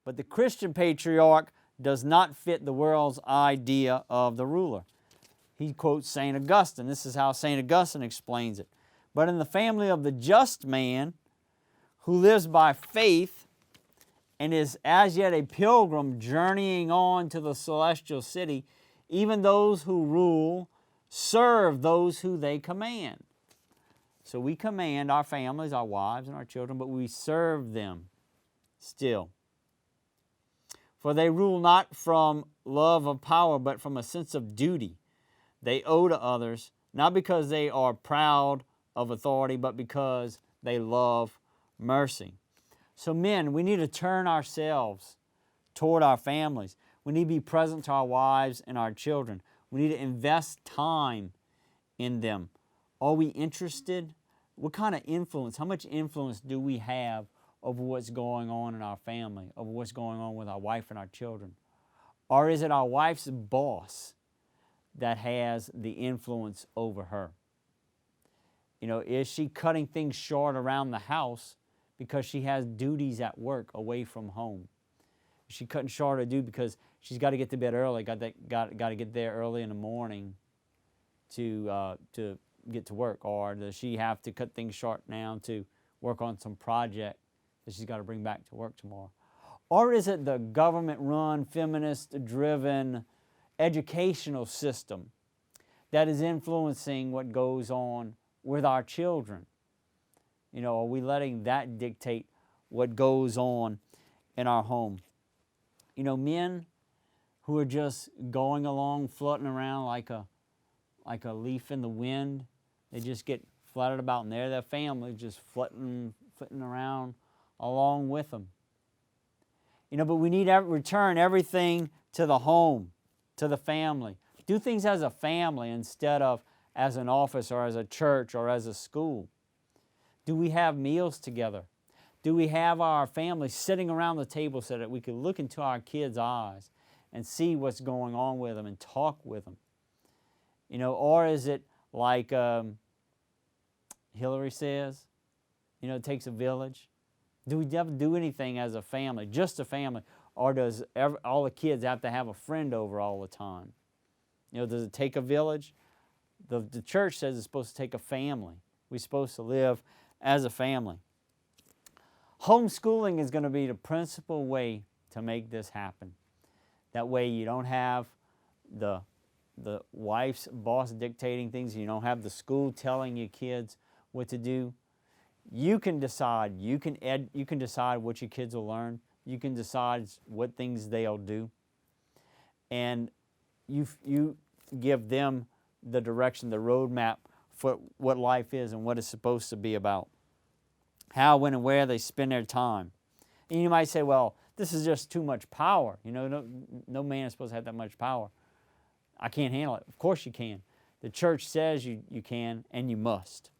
But the Christian patriarch does not fit the world's idea of the ruler. He quotes St. Augustine. This is how St. Augustine explains it. But in the family of the just man, who lives by faith and is as yet a pilgrim journeying on to the celestial city, even those who rule serve those who they command. So we command our families, our wives, and our children, but we serve them still. For they rule not from love of power, but from a sense of duty they owe to others, not because they are proud of authority, but because they love mercy. So men, we need to turn ourselves toward our families. We need to be present to our wives and our children. We need to invest time in them. Are we interested? What kind of influence, how much influence do we have over what's going on in our family, over what's going on with our wife and our children? Or is it our wife's boss that has the influence over her? You know, is she cutting things short around the house because she has duties at work away from home? Is she cutting short her duty because she's got to get to bed early, got to get there early in the morning to get to work? Or does she have to cut things short now to work on some project that she's got to bring back to work tomorrow? Or is it the government-run, feminist-driven educational system that is influencing what goes on with our children? You know, are we letting that dictate what goes on in our home? You know, men who are just going along, floating around like a leaf in the wind, they just get fluttered about, and their family just flitting around along with them. You know, but we need to return everything to the home, to the family. Do things as a family instead of as an office or as a church or as a school. Do we have meals together? Do we have our family sitting around the table so that we can look into our kids' eyes and see what's going on with them and talk with them? You know, or is it like Hillary says, you know, it takes a village? Do we ever do anything as a family, just a family? Or does all the kids have to have a friend over all the time? You know, does it take a village? The church says it's supposed to take a family. We're supposed to live as a family. Homeschooling is going to be the principal way to make this happen. That way you don't have the wife's boss dictating things. You don't have the school telling your kids what to do. You can decide. You can decide what your kids will learn. You can decide what things they'll do. And you give them the direction, the roadmap for what life is and what it's supposed to be about. How, when, and where they spend their time. And you might say, well, this is just too much power. You know, no man is supposed to have that much power. I can't handle it. Of course you can. The church says you can, and you must.